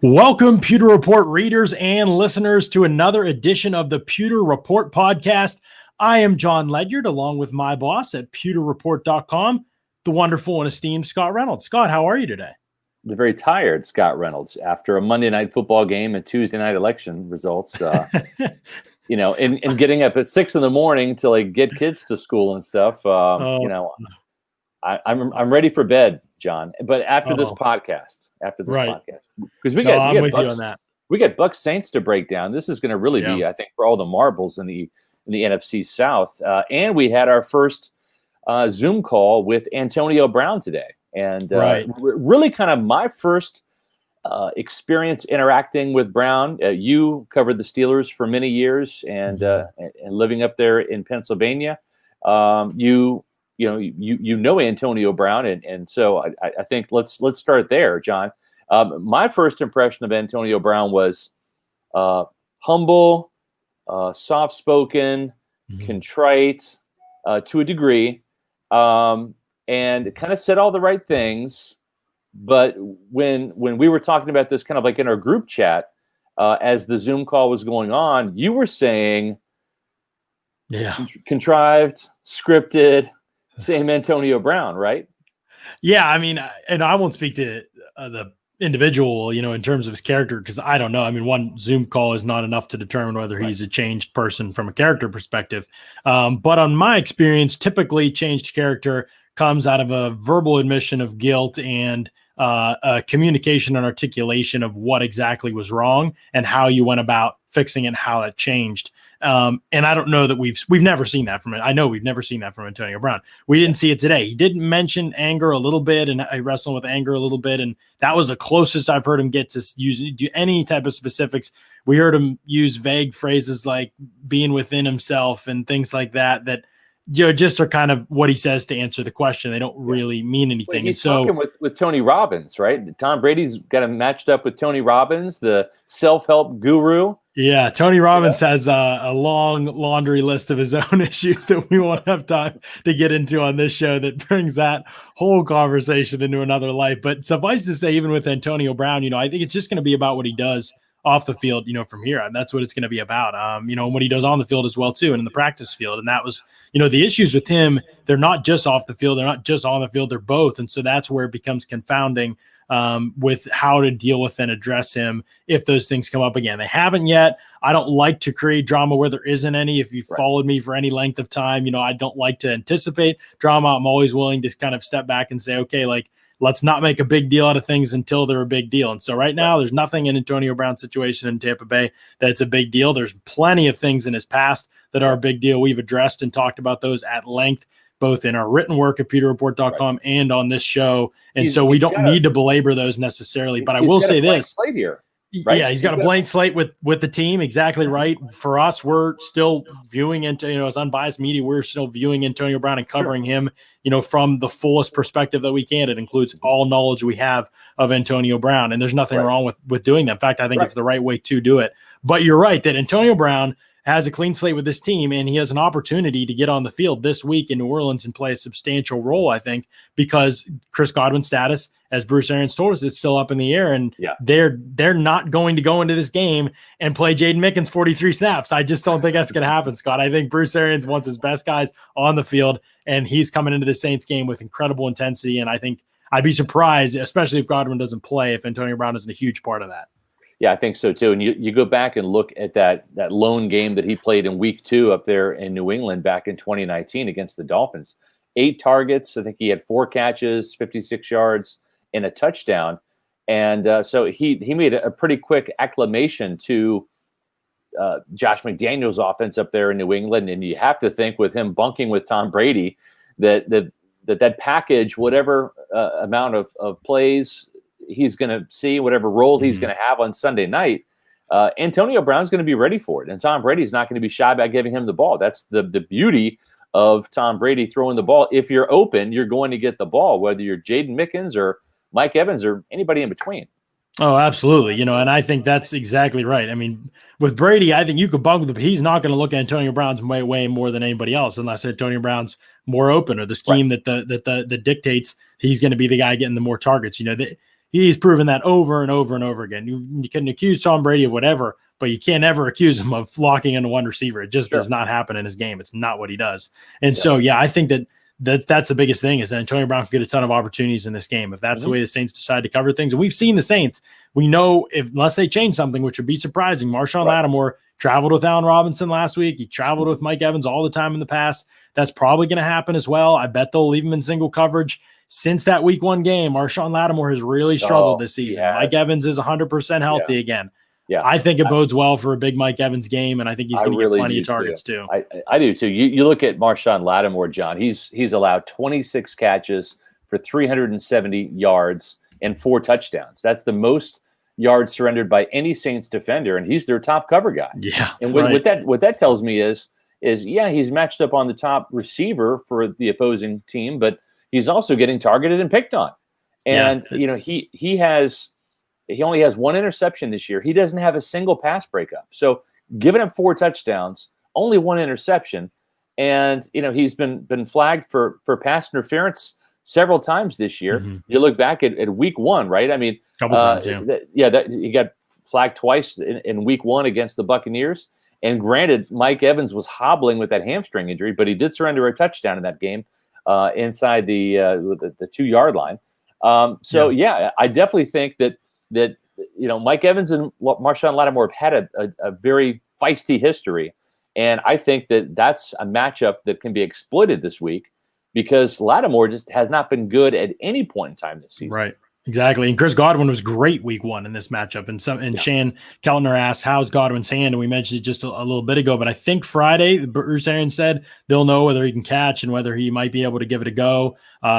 Welcome, Pewter Report readers and listeners, to another edition of the Pewter Report podcast. I am John Ledyard, along with my boss at pewterreport.com, the wonderful and esteemed Scott Reynolds. Scott, how are you today? The very tired Scott Reynolds after a Monday night football game and Tuesday night election results. And getting up at 6 a.m. to get kids to school and stuff. I'm ready for bed, John. But after this podcast, because we got Bucs-Saints to break down. This is going to really be, I think, for all the marbles in the NFC South. And we had our first Zoom call with Antonio Brown today. And really kind of my first experience interacting with Brown. You covered the Steelers for many years and living up there in Pennsylvania. You know Antonio Brown. And so I think let's start there, John. My first impression of Antonio Brown was humble, soft-spoken, contrite to a degree. And kind of said all the right things, but when we were talking about this kind of like in our group chat, as the Zoom call was going on, you were saying, contrived, scripted, same Antonio Brown, right? Yeah, I mean, and I won't speak to the individual, in terms of his character, because I don't know. I mean, one Zoom call is not enough to determine whether he's a changed person from a character perspective. But on my experience, typically changed character comes out of a verbal admission of guilt and a communication and articulation of what exactly was wrong and how you went about fixing it and how it changed. And I don't know that we've never seen that from it. I know we've never seen that from Antonio Brown. We didn't see it today. He did mention anger a little bit, and I wrestled with anger a little bit, and that was the closest I've heard him get to do any type of specifics. We heard him use vague phrases like being within himself and things like that just are kind of what he says to answer the question. They don't really mean anything. Well, he's talking with Tony Robbins, right? Tom Brady's got him matched up with Tony Robbins, the self-help guru. Yeah, Tony Robbins has a long laundry list of his own issues that we won't have time to get into on this show that brings that whole conversation into another light. But suffice to say, even with Antonio Brown, I think it's just going to be about what he does off the field, from here. And that's what it's going to be about, and what he does on the field as well, too, and in the practice field. And that was, the issues with him, they're not just off the field. They're not just on the field. They're both. And so that's where it becomes confounding with how to deal with and address him if those things come up again. They haven't yet. I don't like to create drama where there isn't any. If you've followed me for any length of time, I don't like to anticipate drama. I'm always willing to kind of step back and say, okay, let's not make a big deal out of things until they're a big deal. And so right now, there's nothing in Antonio Brown's situation in Tampa Bay that's a big deal. There's plenty of things in his past that are a big deal. We've addressed and talked about those at length, both in our written work at pewterreport.com and on this show. And so we don't need to belabor those necessarily. But I will say this. Right? Yeah, he's got a blank slate with the team. Exactly right. For us, we're still viewing into, as unbiased media, we're still viewing Antonio Brown and covering him, from the fullest perspective that we can. It includes all knowledge we have of Antonio Brown. And there's nothing wrong with doing that. In fact, I think it's the right way to do it. But you're right that Antonio Brown has a clean slate with this team, and he has an opportunity to get on the field this week in New Orleans and play a substantial role, I think, because Chris Godwin's status, as Bruce Arians told us, is still up in the air, and they're not going to go into this game and play Jaden Mickens 43 snaps. I just don't think that's going to happen, Scott. I think Bruce Arians wants his best guys on the field, and he's coming into the Saints game with incredible intensity, and I think I'd be surprised, especially if Godwin doesn't play, if Antonio Brown isn't a huge part of that. Yeah, I think so too. And you go back and look at that lone game that he played in week 2 up there in New England back in 2019 against the Dolphins. 8 targets. I think he had 4 catches, 56 yards, and a touchdown. And so he made a pretty quick acclamation to Josh McDaniels' offense up there in New England. And you have to think with him bunking with Tom Brady that package, whatever amount of plays he's going to see, whatever role he's going to have on Sunday night, Antonio Brown's going to be ready for it. And Tom Brady's not going to be shy about giving him the ball. That's the beauty of Tom Brady throwing the ball. If you're open, you're going to get the ball, whether you're Jaden Mickens or Mike Evans or anybody in between. Oh, absolutely. And I think that's exactly right. I mean, with Brady, I think you could bug with him, but he's not going to look at Antonio Brown's way more than anybody else, unless Antonio Brown's more open or the scheme that dictates he's going to be the guy getting the more targets. He's proven that over and over and over again. You can accuse Tom Brady of whatever, but you can't ever accuse him of locking into one receiver. It just does not happen in his game. It's not what he does. And so, I think that's the biggest thing is that Antonio Brown can get a ton of opportunities in this game. If that's the way the Saints decide to cover things. And we've seen the Saints, we know unless they change something, which would be surprising, Marshawn Lattimore traveled with Allen Robinson last week. He traveled with Mike Evans all the time in the past. That's probably going to happen as well. I bet they'll leave him in single coverage. Since that week 1 game, Marshawn Lattimore has really struggled this season. Mike Evans is 100% healthy again. Yeah, I think it bodes well for a big Mike Evans game, and I think he's going to get plenty of targets too. I do too. You look at Marshawn Lattimore, John. He's allowed 26 catches for 370 yards and 4 touchdowns. That's the most yards surrendered by any Saints defender, and he's their top cover guy. Yeah, and what that tells me is he's matched up on the top receiver for the opposing team, but he's also getting targeted and picked on. And he only has 1 interception this year. He doesn't have a single pass breakup. So giving up 4 touchdowns, only 1 interception, and he's been flagged for pass interference several times this year. You look back at week 1, right? I mean, couple times, he got flagged twice in week 1 against the Buccaneers. And granted, Mike Evans was hobbling with that hamstring injury, but he did surrender a touchdown in that game inside the 2-yard line. I definitely think that Mike Evans and Marshawn Lattimore have had a very feisty history. And I think that's a matchup that can be exploited this week because Lattimore just has not been good at any point in time this season. Right. Exactly. And Chris Godwin was great week 1 in this matchup. And Shan Keltner asked, how's Godwin's hand? And we mentioned it just a little bit ago, but I think Friday, Bruce Arians said they'll know whether he can catch and whether he might be able to give it a go.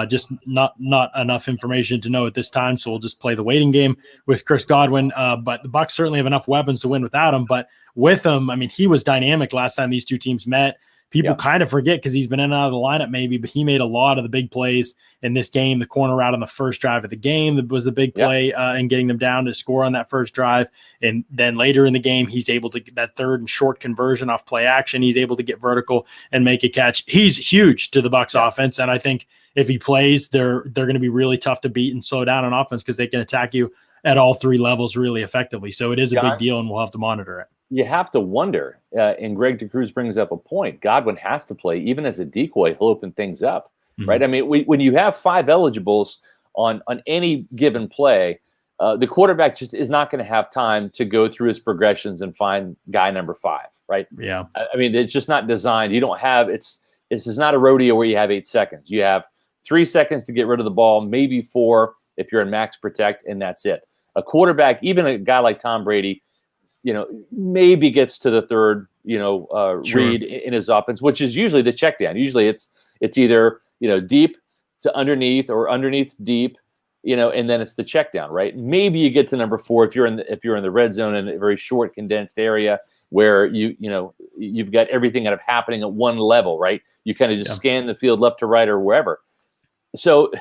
Just not enough information to know at this time. So we'll just play the waiting game with Chris Godwin. But the Bucs certainly have enough weapons to win without him. But with him, I mean, he was dynamic last time these two teams met. People kind of forget because he's been in and out of the lineup maybe, but he made a lot of the big plays in this game. The corner route on the first drive of the game that was the big play and getting them down to score on that first drive. And then later in the game, he's able to get that 3rd and short conversion off play action. He's able to get vertical and make a catch. He's huge to the Bucs offense. And I think if he plays, they're going to be really tough to beat and slow down on offense because they can attack you at all 3 levels really effectively. So it is a big deal and we'll have to monitor it. You have to wonder, and Greg DeCruz brings up a point. Godwin has to play, even as a decoy, he'll open things up, right? I mean, when you have 5 eligibles on any given play, the quarterback just is not going to have time to go through his progressions and find guy number 5, right? Yeah. I mean, it's just not designed. You don't have this is not a rodeo where you have 8 seconds. You have 3 seconds to get rid of the ball, maybe 4 if you're in max protect, and that's it. A quarterback, even a guy like Tom Brady, maybe gets to the 3rd, read in his offense, which is usually the check down. Usually it's either, deep to underneath or underneath deep, and then it's the check down, right? Maybe you get to number 4 if you're in the red zone in a very short condensed area where you've got everything kind of happening at one level, right? You kind of just scan the field left to right or wherever. So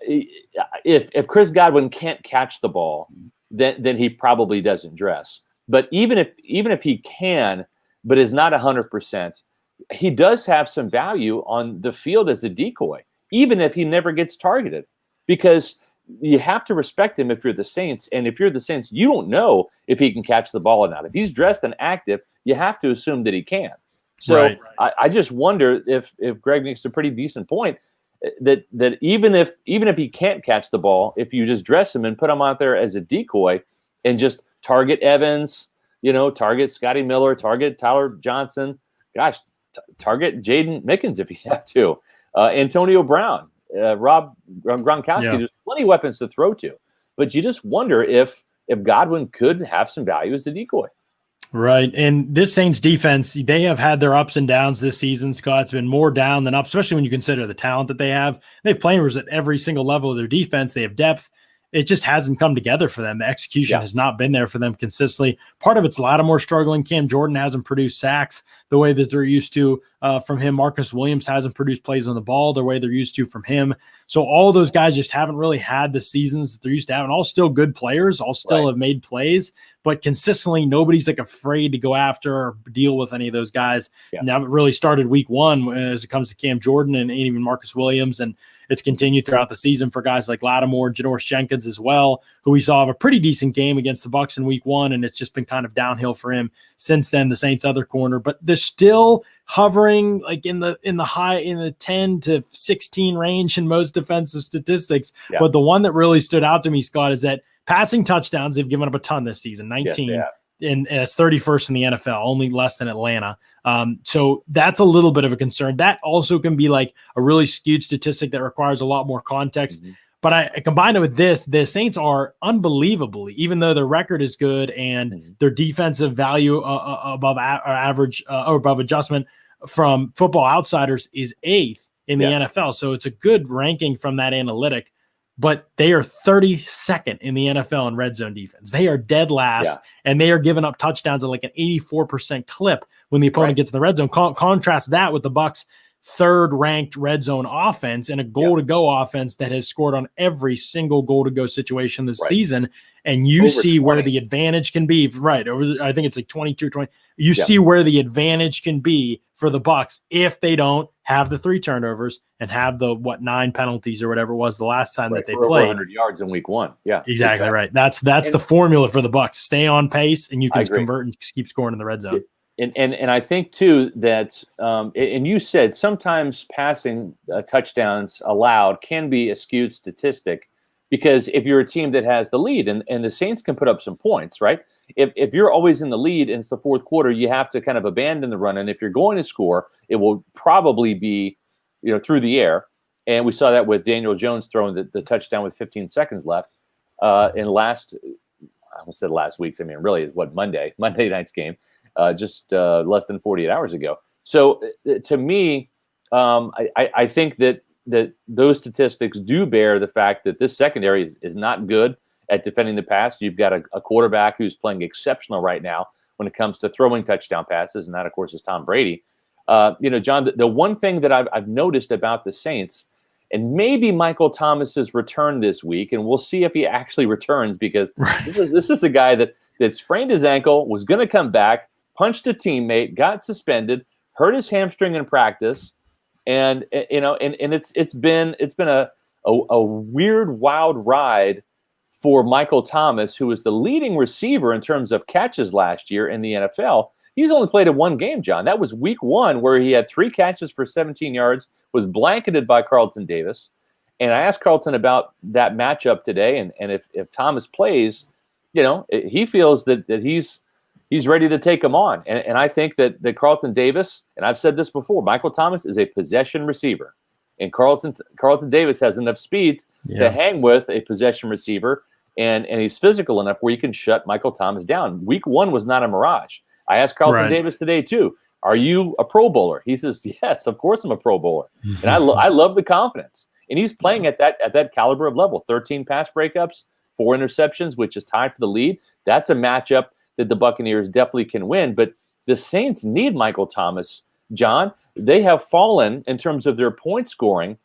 if Chris Godwin can't catch the ball, then he probably doesn't dress. But even if he can, but is not 100%, he does have some value on the field as a decoy, even if he never gets targeted, because you have to respect him if you're the Saints. And if you're the Saints, you don't know if he can catch the ball or not. If he's dressed and active, you have to assume that he can. So I just wonder if Greg makes a pretty decent point that even if he can't catch the ball, if you just dress him and put him out there as a decoy and just target Evans, target Scotty Miller, target Tyler Johnson, target Jaden Mickens if you have to, Antonio Brown, Rob Gronkowski. There's plenty of weapons to throw to, but you just wonder if Godwin could have some value as a decoy. Right. And this Saints defense, they have had their ups and downs this season, Scott. It's been more down than up, especially when you consider the talent that they have. They have players at every single level of their defense. They have depth. It just hasn't come together for them. The execution has not been there for them consistently. Part of it's Lattimore struggling. Cam Jordan hasn't produced sacks the way that they're used to. from him. Marcus Williams hasn't produced plays on the ball the way they're used to from him. So all those guys just haven't really had the seasons that they're used to having. All still good players, all still have made plays, but consistently nobody's like afraid to go after or deal with any of those guys. Yeah. Now it really started week one as it comes to Cam Jordan and even Marcus Williams, and it's continued throughout the season for guys like Lattimore, Janoris Jenkins as well, who we saw have a pretty decent game against the Bucs in week one, and it's just been kind of downhill for him since then, the Saints' other corner. But they're still hovering like in the 10 to 16 range in most defensive statistics. Yeah. But the one that really stood out to me, Scott, is that passing touchdowns, they've given up a ton this season, 19. Yes, and it's 31st in the NFL, only less than Atlanta. So that's a little bit of a concern. That also can be like a really skewed statistic that requires a lot more context. Mm-hmm. But I combine it with this, the Saints are unbelievably, even though their record is good and their defensive value above average or above adjustment from Football Outsiders is 8th in the NFL. So it's a good ranking from that analytic. But they are 32nd in the NFL in red zone defense. They are dead last, and they are giving up touchdowns at like an 84% clip when the opponent gets in the red zone. Contrast that with the Bucs' third-ranked red zone offense and a goal-to-go offense that has scored on every single goal-to-go situation this season. And you see 20. Where the advantage can be. I think it's like 22-20. You see where the advantage can be for the Bucs if they don't have the 3 turnovers and have the 9 penalties or whatever it was the last time that they played. 100 yards in week one. Yeah, exactly right. That's the formula for the Bucs. Stay on pace, and you can convert and keep scoring in the red zone. And I think too that and you said sometimes passing touchdowns allowed can be a skewed statistic, because if you're a team that has the lead and the Saints can put up some points, right? If you're always in the lead and it's the fourth quarter, you have to kind of abandon the run. And if you're going to score, it will probably be, through the air. And we saw that with Daniel Jones throwing the touchdown with 15 seconds left I almost said last week's. I mean, really, Monday night's game, just less than 48 hours ago. So to me, I think that those statistics do bear the fact that this secondary is not good at defending the pass. You've got a quarterback who's playing exceptional right now when it comes to throwing touchdown passes, and that, of course, is Tom Brady. John, the one thing that I've noticed about the Saints, and maybe Michael Thomas's return this week, and we'll see if he actually returns, because this is a guy that sprained his ankle, was going to come back, punched a teammate, got suspended, hurt his hamstring in practice, and it's been a weird, wild ride for Michael Thomas, who was the leading receiver in terms of catches last year in the NFL. He's only played in one game, John. That was week one, where he had 3 catches for 17 yards, was blanketed by Carlton Davis. And I asked Carlton about that matchup today, and if Thomas plays, he feels that he's ready to take him on. And I think that Carlton Davis, and I've said this before, Michael Thomas is a possession receiver. And Carlton Davis has enough speed to hang with a possession receiver, and he's physical enough where you can shut Michael Thomas down. Week one was not a mirage. I asked Carlton Davis today too, are you a Pro Bowler? He says, yes, of course I'm a Pro Bowler. And I love the confidence. And he's playing at that caliber of level. 13 pass breakups, 4 interceptions, which is tied for the lead. That's a matchup that the Buccaneers definitely can win. But the Saints need Michael Thomas, John. They have fallen in terms of their point scoring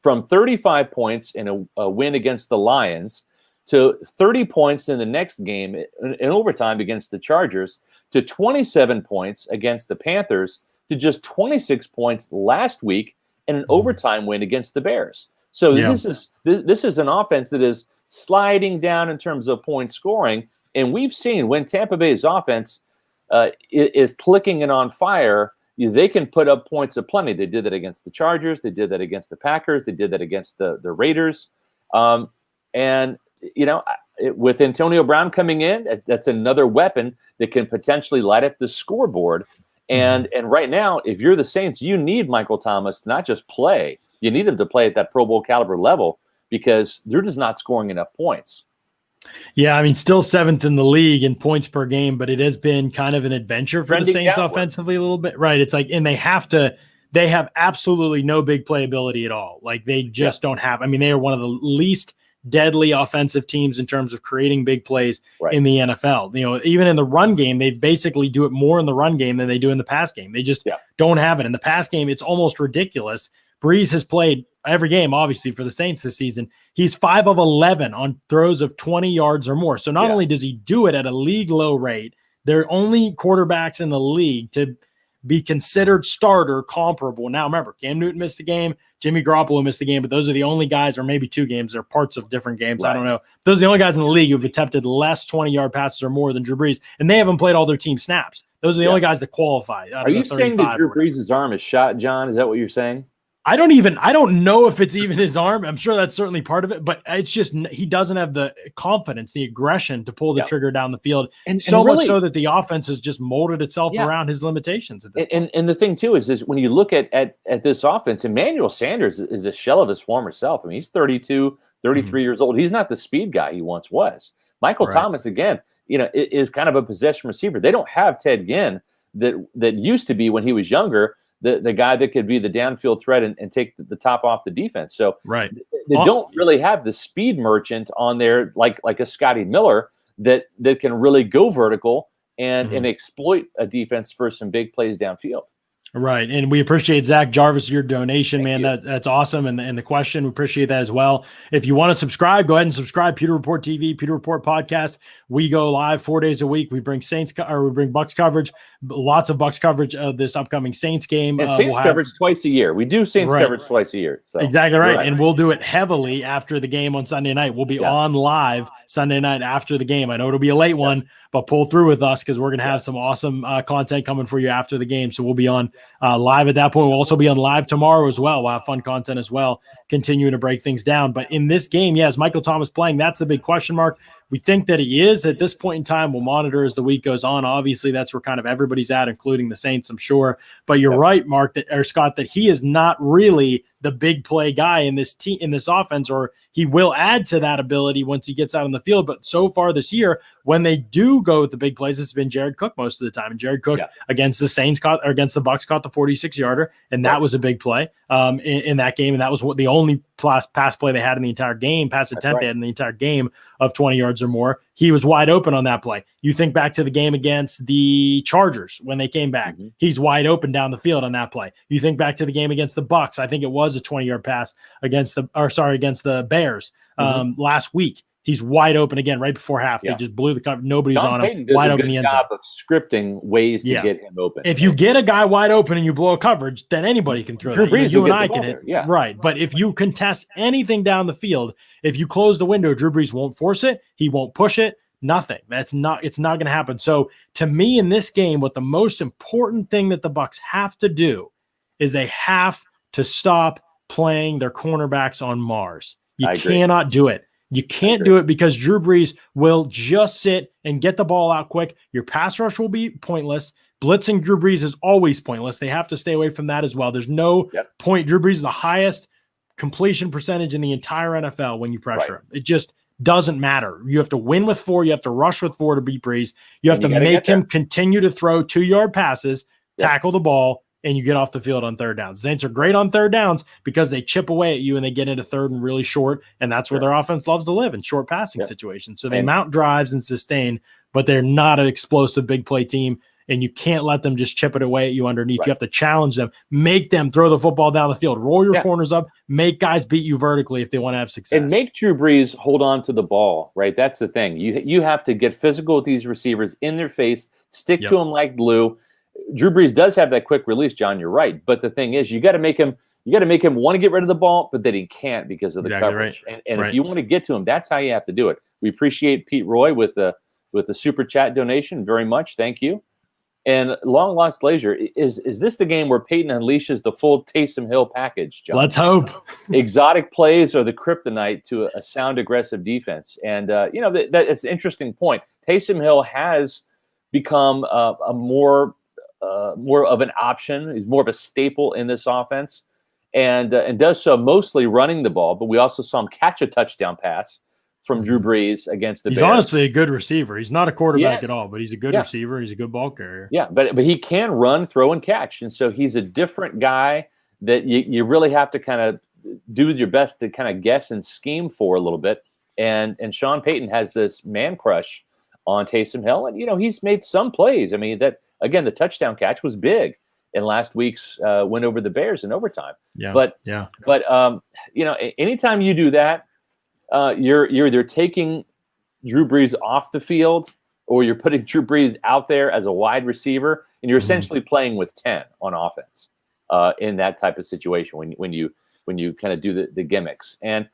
from 35 points in a win against the Lions to 30 points in the next game in overtime against the Chargers, to 27 points against the Panthers, to just 26 points last week in an overtime win against the Bears. So this is an offense that is sliding down in terms of point scoring. And we've seen when Tampa Bay's offense is clicking and on fire, they can put up points aplenty. They did that against the Chargers. They did that against the Packers. They did that against the Raiders. With Antonio Brown coming in, that's another weapon that can potentially light up the scoreboard. And right now, if you're the Saints, you need Michael Thomas to not just play. You need him to play at that Pro Bowl caliber level, because they're just not scoring enough points. Yeah, I mean, still 7th in the league in points per game, but it has been kind of an adventure for the Saints offensively a little bit. Right. It's like, and they have absolutely no big playability at all. Like they just don't have, I mean, they are one of the least deadly offensive teams in terms of creating big plays Right. in the NFL. Even in the run game, they basically do it more in the run game than they do in the pass game. They just don't have it. In the pass game, it's almost ridiculous. Brees has played every game, obviously, for the Saints this season. He's 5 of 11 on throws of 20 yards or more. So not only does he do it at a league low rate, they're only quarterbacks in the league to be considered starter comparable. Now, remember, Cam Newton missed a game. Jimmy Garoppolo missed a game, but those are the only guys, or maybe 2 games. They're parts of different games. Right. I don't know. Those are the only guys in the league who've attempted less 20-yard passes or more than Drew Brees, and they haven't played all their team snaps. Those are the only guys that qualify. Are you saying that Drew Brees' arm is shot, John? Is that what you're saying? I don't know if it's even his arm. I'm sure that's certainly part of it, but it's just he doesn't have the confidence, the aggression to pull the trigger down the field. And so really, much so that the offense has just molded itself around his limitations at this point. And the thing too is when you look at this offense, Emmanuel Sanders is a shell of his former self. I mean, he's 32, 33 years old. He's not the speed guy he once was. Michael Thomas, again, is kind of a possession receiver. They don't have Ted Ginn that used to be, when he was younger, the guy that could be the downfield threat and take the top off the defense. So they don't really have the speed merchant on there like a Scotty Miller that can really go vertical and exploit a defense for some big plays downfield. Right. And we appreciate, Zach Jarvis, your donation, man. That's awesome. And the question, we appreciate that as well. If you want to subscribe, go ahead and subscribe. Pewter Report TV, Pewter Report Podcast. We go live 4 days a week. We bring Bucs coverage, lots of Bucs coverage of this upcoming Saints game. And Saints coverage twice a year. We do Saints coverage twice a year. So. Exactly right. And we'll do it heavily after the game on Sunday night. We'll be on live Sunday night after the game. I know it'll be a late one, but pull through with us because we're going to have some awesome content coming for you after the game. So we'll be on live at that point. We'll also be on live tomorrow as well. We'll have fun content as well, continuing to break things down. But in this game, is Michael Thomas playing? That's the big question mark. We think that he is at this point in time. We'll monitor as the week goes on. Obviously, that's where kind of everybody's at, including the Saints, I'm sure. But you're right, Mark, Scott, that he is not really the big play guy in this team, in this offense, or he will add to that ability once he gets out on the field. But so far this year, when they do go with the big plays, it's been Jared Cook most of the time. And Jared Cook against the Saints against the Bucs caught the 46-yarder, and that was a big play in that game. And that was the only pass play they had in the entire game, pass attempt they had in the entire game of 20 yards or more. He was wide open on that play. You think back to the game against the Chargers when they came back. He's wide open down the field on that play. You think back to the game against the Bucs. I think it was a 20-yard pass against the Bears last week. He's wide open again right before half. They just blew the cover. Nobody's on him. Wide open in the end zone. Of scripting ways to get him open. If you get a guy wide open and you blow a coverage, then anybody can throw Drew that. Brees you and I can hit. Right. But if you contest anything down the field, if you close the window, Drew Brees won't force it. He won't push it. Nothing. It's not going to happen. So to me in this game, what the most important thing that the Bucs have to do is they have to stop playing their cornerbacks on Mars. You cannot do it. You can't do it because Drew Brees will just sit and get the ball out quick. Your pass rush will be pointless. Blitzing Drew Brees is always pointless. They have to stay away from that as well. There's no point. Drew Brees is the highest completion percentage in the entire NFL when you pressure him. It just doesn't matter. You have to win with 4. You have to rush with 4 to beat Brees. You have to make him continue to throw 2-yard passes, tackle the ball, and you get off the field on third downs. Saints are great on third downs because they chip away at you and they get into third and really short, and that's where their offense loves to live, in short passing situations. So they mount drives and sustain, but they're not an explosive big play team, and you can't let them just chip it away at you underneath. You have to challenge them, make them throw the football down the field, roll your corners up, make guys beat you vertically if they want to have success. And make Drew Brees hold on to the ball, right? That's the thing. You have to get physical with these receivers, in their face, stick to them like glue. Drew Brees does have that quick release, John. You're right, but the thing is, you got to make him want to get rid of the ball, but that he can't because of the coverage. And if you want to get to him, that's how you have to do it. We appreciate Pete Roy with the super chat donation very much. Thank you. And long lost leisure, is this the game where Peyton unleashes the full Taysom Hill package, John? Let's hope. Exotic plays are the kryptonite to a sound, aggressive defense, and that it's an interesting point. Taysom Hill has become a more of an option. He's more of a staple in this offense, and does so mostly running the ball. But we also saw him catch a touchdown pass from Drew Brees against the Bears. He's honestly a good receiver. He's not a quarterback at all, but he's a good receiver. He's a good ball carrier. Yeah, but he can run, throw, and catch. And so he's a different guy that you really have to kind of do your best to kind of guess and scheme for a little bit. And Sean Payton has this man crush on Taysom Hill. And, he's made some plays. I mean, that, again, the touchdown catch was big in last week's win over the Bears in overtime. Yeah. But anytime you do that, you're either taking Drew Brees off the field or you're putting Drew Brees out there as a wide receiver, and you're essentially playing with 10 on offense in that type of situation when you kind of do the gimmicks. And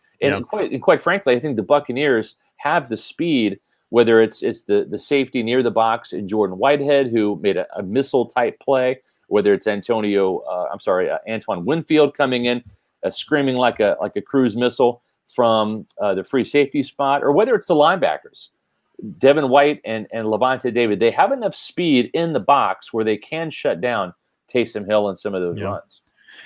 quite frankly, I think the Buccaneers have the speed, whether it's the safety near the box in Jordan Whitehead, who made a missile type play, whether it's Antoine Winfield coming in, screaming like a cruise missile from the free safety spot, or whether it's the linebackers, Devin White and Levante David. They have enough speed in the box where they can shut down Taysom Hill and some of those runs.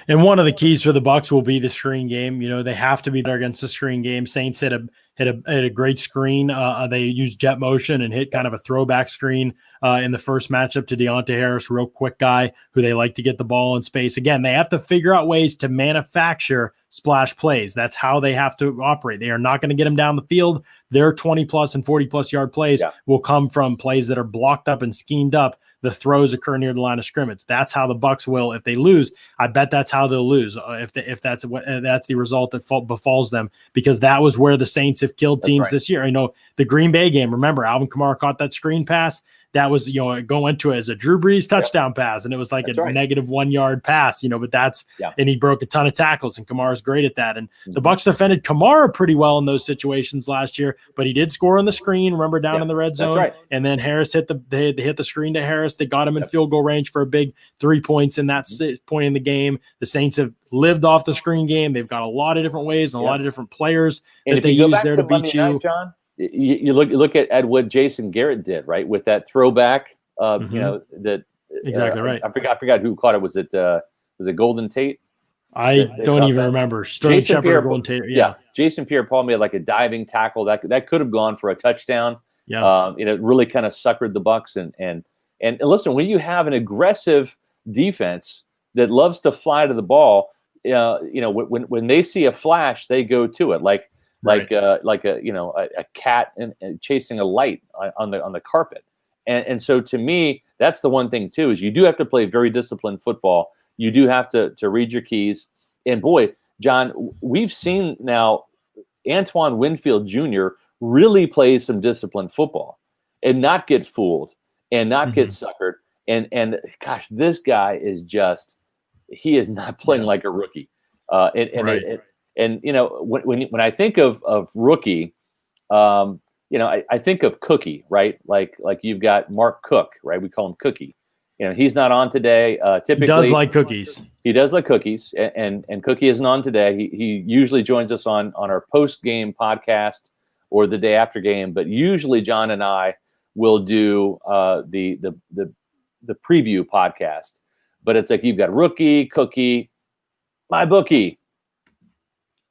And one of the keys for the Bucs will be the screen game. They have to be better against the screen game. Saints hit a great screen. They used jet motion and hit kind of a throwback screen in the first matchup to Deontay Harris, real quick guy who they like to get the ball in space. Again, they have to figure out ways to manufacture splash plays. That's how they have to operate. They are not going to get them down the field. Their 20-plus and 40-plus yard plays will come from plays that are blocked up and schemed up. The throws occur near the line of scrimmage. That's how the Bucs will. If they lose, I bet that's how they'll lose. If that's the result that befalls them, because that was where the Saints have killed teams this year. The Green Bay game. Remember, Alvin Kamara caught that screen pass. That was, going to it as a Drew Brees touchdown pass, and it was like negative 1 yard pass, but that's, and he broke a ton of tackles, and Kamara's great at that. And the Bucs defended Kamara pretty well in those situations last year, but he did score on the screen, remember, down in the red zone. And then Harris hit the screen to Harris. They got him in field goal range for a big 3 points in that point in the game. The Saints have lived off the screen game. They've got a lot of different ways and a lot of different players that they use there to beat you. Night, John, you look at what Jason Garrett did, right, with that throwback. That exactly right. I forgot who caught it. Was it Golden Tate? I don't even remember. Sterling Shepard, Golden Tate. Yeah. Jason Pierre-Paul made like a diving tackle that could have gone for a touchdown. Yeah. It really kind of suckered the Bucs. And listen, when you have an aggressive defense that loves to fly to the ball, when they see a flash, they go to it like a cat and chasing a light on the carpet. And so to me, that's the one thing too, is you do have to play very disciplined football. You do have to read your keys. And boy, John, we've seen now Antoine Winfield Jr. really play some disciplined football and not get fooled and not get suckered. And gosh, this guy is he is not playing like a rookie. When I think of rookie, I think of Cookie, right? Like you've got Mark Cook, right? We call him Cookie. He's not on today. Typically, he does like cookies. He does like cookies, and Cookie isn't on today. He usually joins us on our post game podcast or the day after game. But usually, John and I will do the preview podcast. But it's like you've got Rookie, Cookie, my bookie.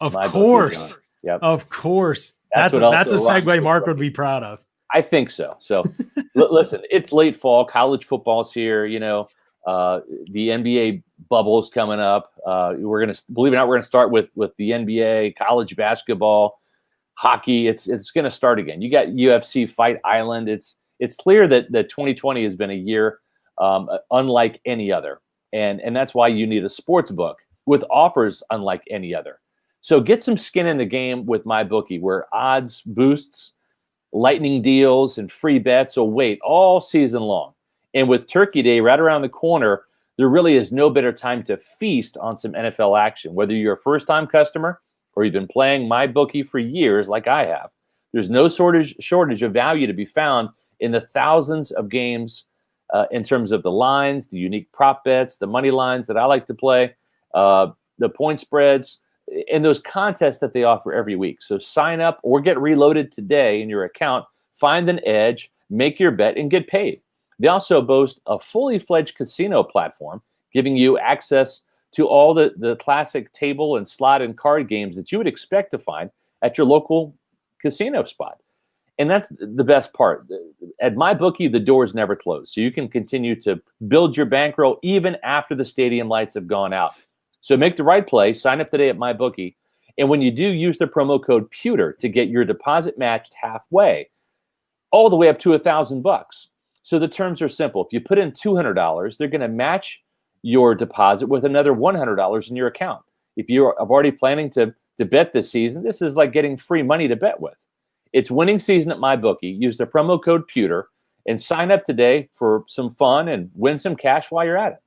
Of course. Of course. That's a segue Mark would be proud of. I think so. So listen, it's late fall. College football's here. The NBA bubble's coming up. We're going to, believe it or not, we're going to start with the NBA, college basketball, hockey. It's going to start again. You got UFC Fight Island. It's clear that 2020 has been a year unlike any other. And that's why you need a sports book with offers unlike any other. So get some skin in the game with MyBookie, where odds boosts, lightning deals, and free bets will wait all season long. And with Turkey Day right around the corner, there really is no better time to feast on some NFL action. Whether you're a first-time customer or you've been playing MyBookie for years like I have, there's no shortage of value to be found in the thousands of games in terms of the lines, the unique prop bets, the money lines that I like to play, the point spreads, and those contests that they offer every week. So sign up or get reloaded today in your account, find an edge, make your bet, and get paid. They also boast a fully fledged casino platform, giving you access to all the classic table and slot and card games that you would expect to find at your local casino spot. And that's the best part. At MyBookie, the doors never close. So you can continue to build your bankroll even after the stadium lights have gone out. So make the right play. Sign up today at MyBookie And when you do, use the promo code Pewter to get your deposit matched halfway, all the way up to $1,000. So the terms are simple. If you put in $200, they're going to match your deposit with another $100 in your account. If you're already planning to bet this season, this is like getting free money to bet with. It's winning season at MyBookie. Use the promo code Pewter and sign up today for some fun and win some cash while you're at it.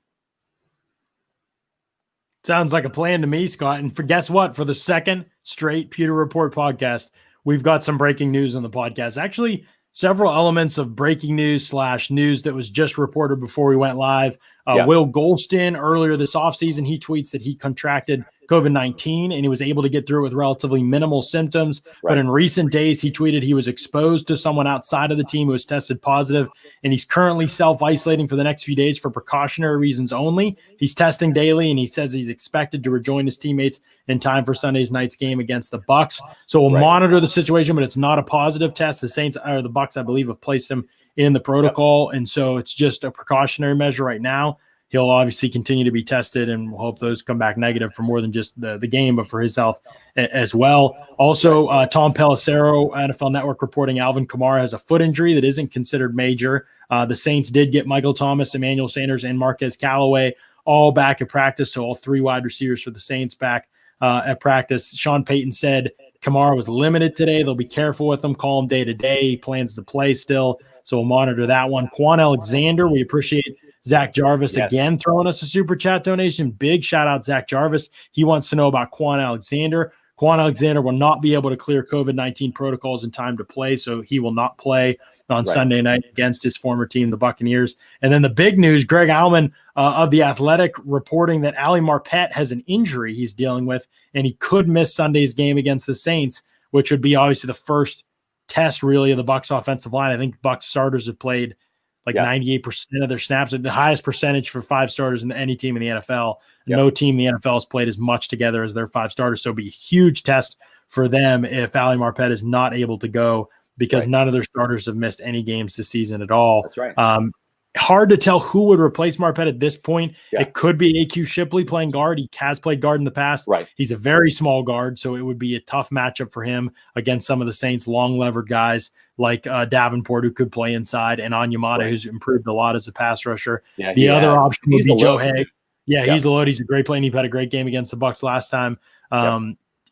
Sounds like a plan to me, Scott. And guess what? For the second straight Pewter Report podcast, we've got some breaking news on the podcast. Actually, several elements of breaking news / news that was just reported before we went live. Will Goldstein, earlier this offseason, he tweets that he contracted COVID-19 and he was able to get through it with relatively minimal symptoms. Right. But in recent days, he tweeted he was exposed to someone outside of the team who was tested positive, and he's currently self-isolating for the next few days for precautionary reasons only. He's testing daily, and he says he's expected to rejoin his teammates in time for Sunday's night's game against the Bucs. So we'll monitor the situation, but it's not a positive test. The Saints, or the Bucs, I believe, have placed him in the protocol, and so it's just a precautionary measure right now. He'll obviously continue to be tested, and we'll hope those come back negative for more than just the game, but for his health as well. Also, Tom Pelissero, NFL Network, reporting Alvin Kamara has a foot injury that isn't considered major. The Saints did get Michael Thomas, Emmanuel Sanders, and Marquez Callaway all back at practice, so all three wide receivers for the Saints back at practice. Sean Payton said Kamara was limited today. They'll be careful with him, call him day to day. He plans to play still, so we'll monitor that one. Quan Alexander, we appreciate Zach Jarvis again throwing us a super chat donation. Big shout out, Zach Jarvis. He wants to know about Quan Alexander. Quan Alexander will not be able to clear COVID-19 protocols in time to play, so he will not play on Sunday night against his former team, the Buccaneers. And then the big news, Greg Auman of The Athletic reporting that Ali Marpet has an injury he's dealing with, and he could miss Sunday's game against the Saints, which would be obviously the first test really of the Bucs offensive line. I think Bucs starters have played 98% of their snaps, the highest percentage for five starters in any team in the NFL. No team in the NFL has played as much together as their five starters. So it'd be a huge test for them if Ali Marpet is not able to go, because none of their starters have missed any games this season at all. That's right. Hard to tell who would replace Marpet at this point. It could be AQ Shipley playing guard. He has played guard in the past. He's a very small guard, so it would be a tough matchup for him against some of the Saints' long-levered guys like Davenport, who could play inside, and Onyemata, who's improved a lot as a pass rusher. The other option would be Joe Haeg. He's a load. He's a great player, and he had a great game against the Bucs last time.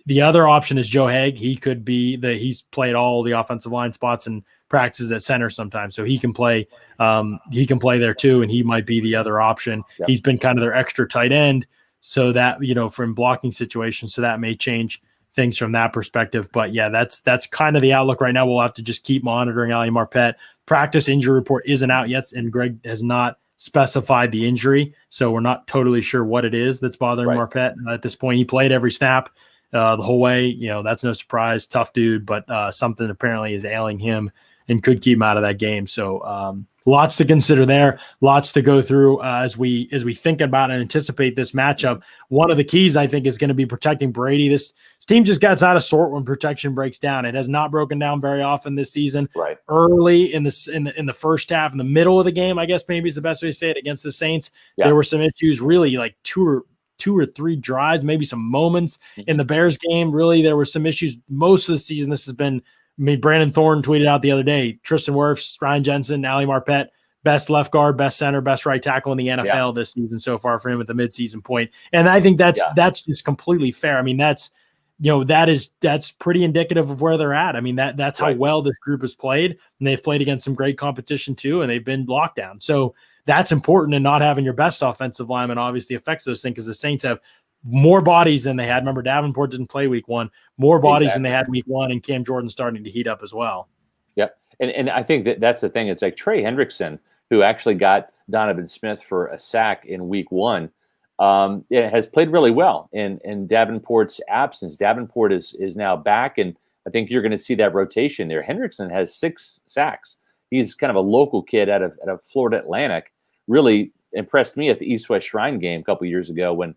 The other option is Joe Haeg. He could be he's played all the offensive line spots and practices at center sometimes, so he can play there too, and he might be the other option. He's been kind of their extra tight end, so that, from blocking situations, so that may change things from that perspective. But that's kind of the outlook right now. We'll have to just keep monitoring Ali Marpet. Practice injury report isn't out yet, and Greg has not specified the injury, so we're not totally sure what it is that's bothering Marpet at this point. He played every snap the whole way. That's no surprise. Tough dude, but something apparently is ailing him and could keep him out of that game. So lots to consider there, lots to go through as we think about and anticipate this matchup. One of the keys, I think, is going to be protecting Brady. This team just gets out of sort when protection breaks down. It has not broken down very often this season. Early in the first half, in the middle of the game, I guess maybe is the best way to say it, against the Saints, there were some issues, really like two or three drives, maybe some moments in the Bears game. Really, there were some issues most of the season. This has been, Brandon Thorne tweeted out the other day, Tristan Wirfs, Ryan Jensen, Ali Marpet, best left guard, best center, best right tackle in the NFL this season so far for him at the midseason point. And I think that's just completely fair. I mean, that's pretty indicative of where they're at. I mean, that's how well this group has played, and they've played against some great competition too, and they've been locked down. So that's important, and not having your best offensive lineman obviously affects those things, because the Saints have more bodies than they had. Remember, Davenport didn't play week one, more bodies than they had week one, and Cam Jordan's starting to heat up as well. And I think that's the thing. It's like Trey Hendrickson, who actually got Donovan Smith for a sack in week one, has played really well in Davenport's absence. Davenport is now back, and I think you're going to see that rotation there. Hendrickson has 6 sacks. He's kind of a local kid out of Florida Atlantic. Really impressed me at the East-West Shrine game a couple years ago when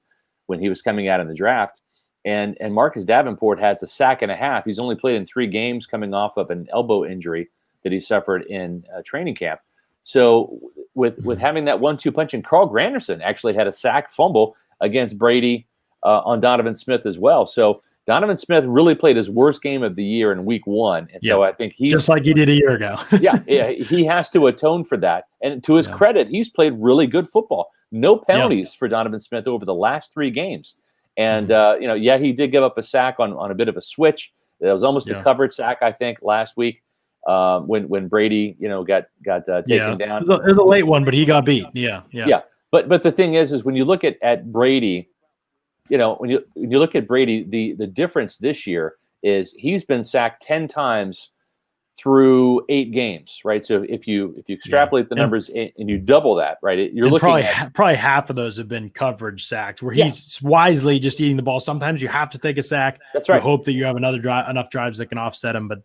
he was coming out in the draft. And Marcus Davenport has a sack and a half. He's only played in 3 games, coming off of an elbow injury that he suffered in training camp. So with having that 1-2 punch, and Carl Granderson actually had a sack fumble against Brady on Donovan Smith as well. So Donovan Smith really played his worst game of the year in week 1. And so I think he's just like he did a year ago. yeah, he has to atone for that. And to his credit, he's played really good football. No penalties for Donovan Smith over the last 3 games. And, he did give up a sack on a bit of a switch. It was almost a covered sack, I think, last week when Brady, got taken down. It was a late one, but he got beat. Yeah. But the thing is when you look at Brady, when you look at Brady, the difference this year is he's been sacked 10 times through 8 games, right? So if you extrapolate the numbers and you double that, right, you're looking probably half of those have been coverage sacks where he's wisely just eating the ball. Sometimes you have to take a sack. That's right. You hope that you have enough drives that can offset them, but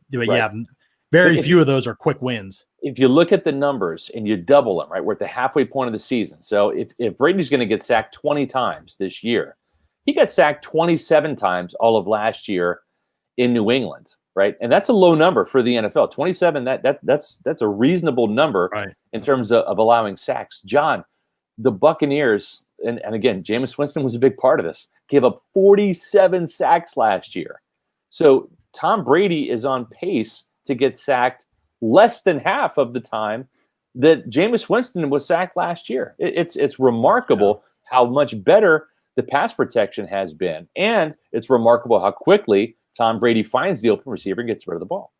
very few of those are quick wins. If you look at the numbers and you double them, right, we're at the halfway point of the season. So if Brady's going to get sacked 20 times this year, he got sacked 27 times all of last year in New England. Right. And that's a low number for the NFL. 27, that's a reasonable number in terms of allowing sacks. John, the Buccaneers, and again, Jameis Winston was a big part of this, gave up 47 sacks last year. So Tom Brady is on pace to get sacked less than half of the time that Jameis Winston was sacked last year. It's remarkable how much better the pass protection has been. And it's remarkable how quickly Tom Brady finds the open receiver and gets rid of the ball.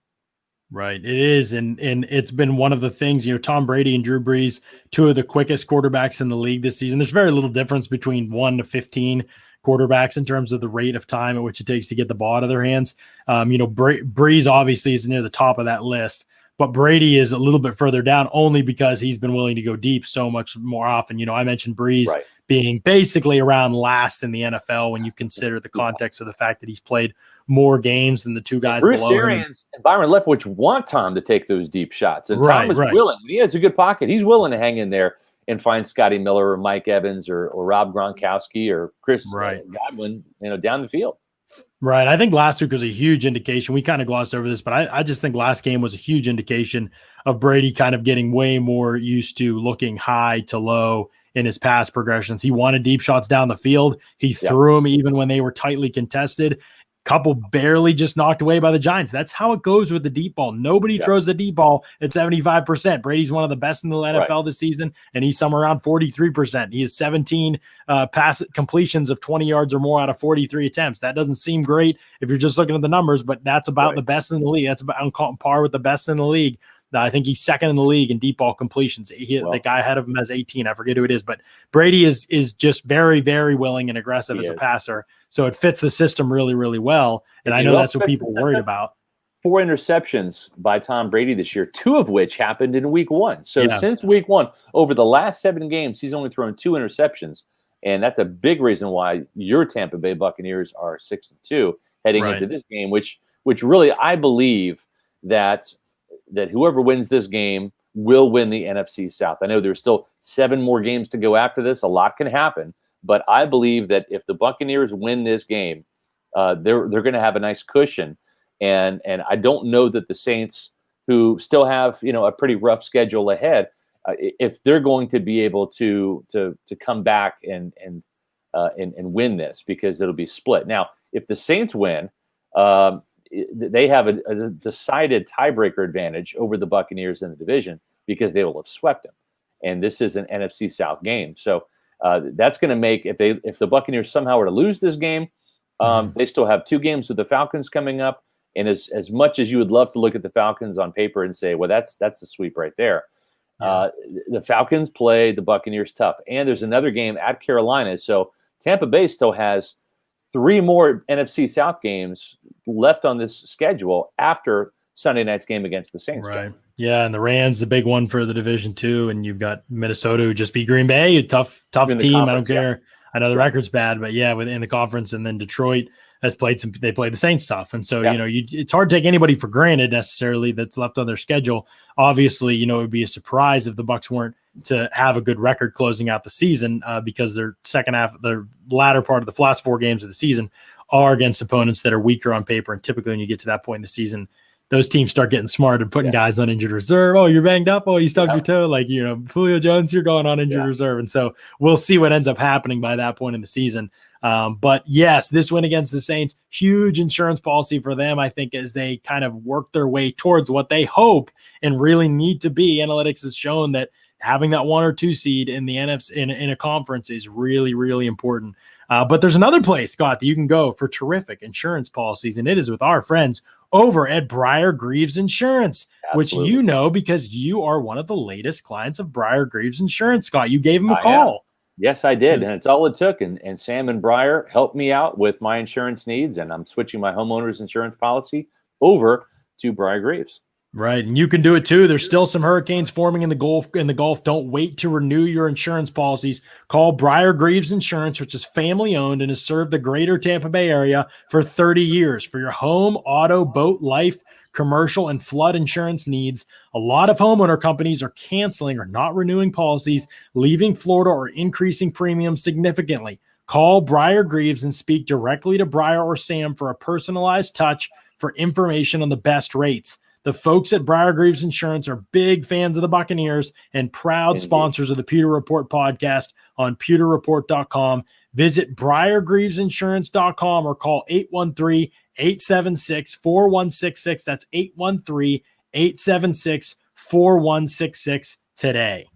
Right. It is. And it's been one of the things, Tom Brady and Drew Brees, 2 of the quickest quarterbacks in the league this season. There's very little difference between 1 to 15 quarterbacks in terms of the rate of time at which it takes to get the ball out of their hands. Brees obviously is near the top of that list, but Brady is a little bit further down only because he's been willing to go deep so much more often. I mentioned Brees being basically around last in the NFL when you consider the context of the fact that he's played more games than the 2 guys Bruce below Arians and Byron Leftwich want Tom to take those deep shots. And Tom is willing. He has a good pocket. He's willing to hang in there and find Scotty Miller or Mike Evans or Rob Gronkowski or Chris Godwin, down the field. Right. I think last week was a huge indication. We kind of glossed over this, but I just think last game was a huge indication of Brady kind of getting way more used to looking high to low in his pass progressions. He wanted deep shots down the field. He threw them even when they were tightly contested. Couple barely just knocked away by the Giants. That's how it goes with the deep ball. Nobody throws the deep ball at 75%. Brady's one of the best in the NFL this season, and he's somewhere around 43%. He has 17 pass completions of 20 yards or more out of 43 attempts. That doesn't seem great if you're just looking at the numbers, but that's about the best in the league. That's about on par with the best in the league. I think he's second in the league in deep ball completions. The guy ahead of him has 18. I forget who it is, but Brady is just very, very willing and aggressive as a passer. So it fits the system really, really well. And I know that's what people are worried about. 4 interceptions by Tom Brady this year, 2 of which happened in week 1. So since week 1, over the last 7 games, he's only thrown 2 interceptions. And that's a big reason why your Tampa Bay Buccaneers are 6-2 heading into this game, which really I believe that whoever wins this game will win the NFC South. I know there's still 7 more games to go after this. A lot can happen, but I believe that if the Buccaneers win this game, they're going to have a nice cushion. And I don't know that the Saints, who still have a pretty rough schedule ahead, if they're going to be able to come back and win this, because it'll be split. Now, if the Saints win, they have a decided tiebreaker advantage over the Buccaneers in the division because they will have swept them. And this is an NFC South game. So that's going to make, if the Buccaneers somehow were to lose this game, they still have 2 games with the Falcons coming up. And as much as you would love to look at the Falcons on paper and say, well, that's a sweep right there. The Falcons play the Buccaneers tough. And there's another game at Carolina. So Tampa Bay still has 3 more NFC South games left on this schedule after Sunday night's game against the Saints. Right. Yeah, and the Rams, the big one for the division too, and you've got Minnesota, who just beat Green Bay, a tough team. I don't care. I know the record's bad, but within the conference, and then Detroit has played they played the Saints tough, and so it's hard to take anybody for granted necessarily that's left on their schedule. Obviously, it would be a surprise if the Bucs weren't to have a good record closing out the season, because their second half, their latter part of the last 4 games of the season are against opponents that are weaker on paper, and typically when you get to that point in the season, those teams start getting smart and putting guys on injured reserve. Oh, you're banged up. Oh, you stubbed your toe. Like, Julio Jones, you're going on injured reserve. And so we'll see what ends up happening by that point in the season. But yes, this win against the Saints, huge insurance policy for them, I think, as they kind of work their way towards what they hope and really need to be. Analytics has shown that having that 1 or 2 seed in the NFC in a conference is really, really important. But there's another place, Scott, that you can go for terrific insurance policies, and it is with our friends over at Briar Greaves Insurance, which you know because you are one of the latest clients of Briar Greaves Insurance, Scott. You gave him a call. Yes, I did, and it's all it took. And Sam and Briar helped me out with my insurance needs, and I'm switching my homeowner's insurance policy over to Briar Greaves. Right, and you can do it too. There's still some hurricanes forming in the Gulf. Don't wait to renew your insurance policies. Call Briar Greaves Insurance, which is family owned and has served the greater Tampa Bay area for 30 years for your home, auto, boat, life, commercial, and flood insurance needs. A lot of homeowner companies are canceling or not renewing policies, leaving Florida or increasing premiums significantly. Call Briar Greaves and speak directly to Briar or Sam for a personalized touch for information on the best rates. The folks at Briar Greaves Insurance are big fans of the Buccaneers and proud sponsors of the Pewter Report podcast on pewterreport.com. Visit briargreavesinsurance.com or call 813-876-4166. That's 813-876-4166 today.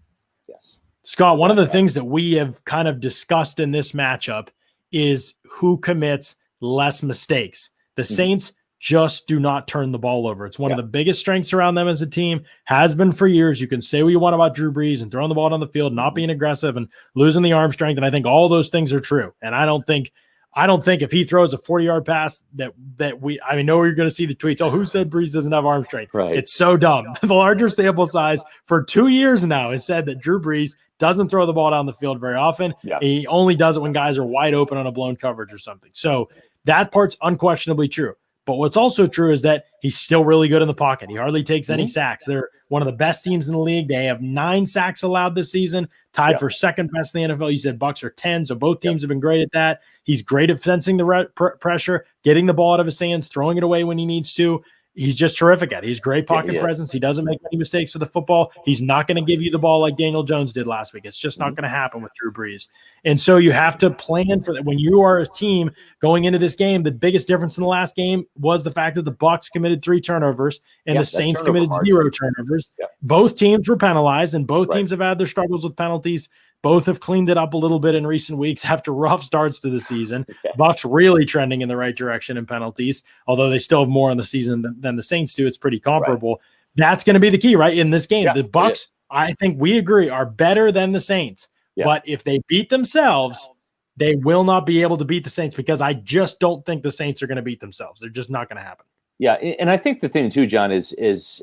Yes. Scott, one of the things that we have kind of discussed in this matchup is who commits less mistakes. The Saints just do not turn the ball over. It's one of the biggest strengths around them as a team, has been for years. You can say what you want about Drew Brees and throwing the ball down the field, not being aggressive and losing the arm strength. And I think all those things are true. And I don't think if he throws a I know you're going to see the tweets. Oh, who said Brees doesn't have arm strength? Right. It's so dumb. The larger sample size for 2 years now has said that Drew Brees doesn't throw the ball down the field very often. Yeah. He only does it when guys are wide open on a blown coverage or something. So that part's unquestionably true. But what's also true is that he's still really good in the pocket. He hardly takes any sacks. They're one of the best teams in the league. They have 9 sacks allowed this season, tied for second best in the NFL. You said Bucs are 10, so both teams have been great at that. He's great at fencing the pressure, getting the ball out of his hands, throwing it away when he needs to. He's just terrific at it. He's great pocket presence. He doesn't make any mistakes with the football. He's not going to give you the ball like Daniel Jones did last week. It's just not going to happen with Drew Brees. And so you have to plan for that. When you are a team going into this game, the biggest difference in the last game was the fact that the Bucs committed 3 turnovers and the Saints committed 0 turnovers. Both teams were penalized, and both teams have had their struggles with penalties. Both have cleaned it up a little bit in recent weeks after rough starts to the season. Bucs really trending in the right direction in penalties, although they still have more on the season than the Saints do. It's pretty comparable. That's going to be the key, right, in this game. The Bucs, I think we agree, are better than the Saints. But if they beat themselves, they will not be able to beat the Saints because I just don't think the Saints are going to beat themselves. They're just not going to happen. Yeah, and I think the thing too, John, is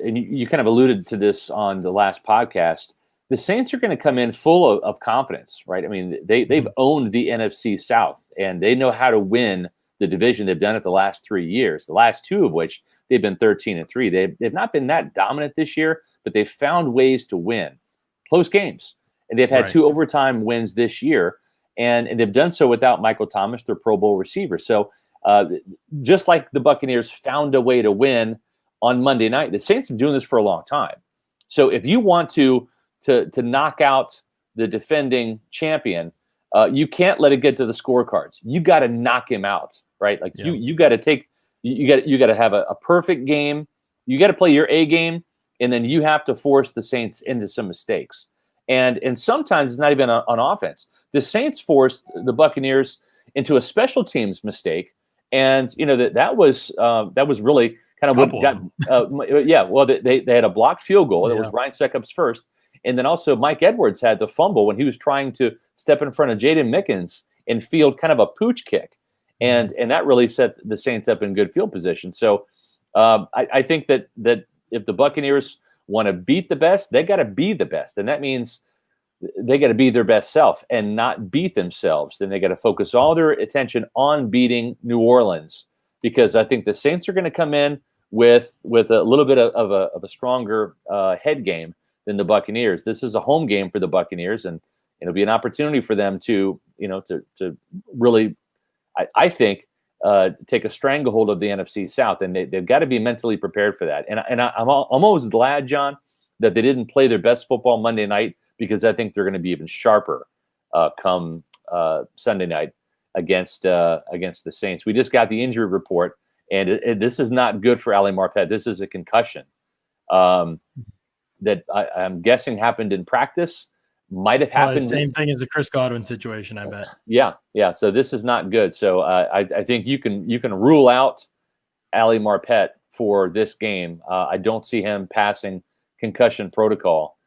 and you kind of alluded to this on the last podcast, the Saints are going to come in full of confidence, right? I mean, they've owned the NFC South, and they know how to win the division. They've done it the last 3 years, the last 2 of which they've been 13-3. They've not been that dominant this year, but they've found ways to win close games. And they've had 2 overtime wins this year, and they've done so without Michael Thomas, their Pro Bowl receiver. So just like the Buccaneers found a way to win on Monday night, the Saints have been doing this for a long time. So if you want to knock out the defending champion, you can't let it get to the scorecards. You got to knock him out, right? Like you got to you got to have a perfect game. You got to play your A game, and then you have to force the Saints into some mistakes. And sometimes it's not even on offense. The Saints forced the Buccaneers into a special teams mistake, and that was really kind of what got. They had a blocked field goal. That was Ryan Succop's first. And then also Mike Edwards had the fumble when he was trying to step in front of Jaden Mickens and field kind of a pooch kick. And that really set the Saints up in good field position. So I think that if the Buccaneers want to beat the best, they got to be the best. And that means they got to be their best self and not beat themselves. Then they got to focus all their attention on beating New Orleans, because I think the Saints are going to come in with a little bit of a stronger head game than the Buccaneers. This is a home game for the Buccaneers, and it'll be an opportunity for them to really, I think, take a stranglehold of the NFC South, and they've got to be mentally prepared for that. And I'm almost glad, John, that they didn't play their best football Monday night, because I think they're going to be even sharper come Sunday night against the Saints. We just got the injury report, and this is not good for Ali Marpet. This is a concussion that I'm guessing happened in practice. Might have happened. The same thing as the Chris Godwin situation, I bet. Yeah. So this is not good. So I think you can rule out Ali Marpet for this game. I don't see him passing concussion protocol.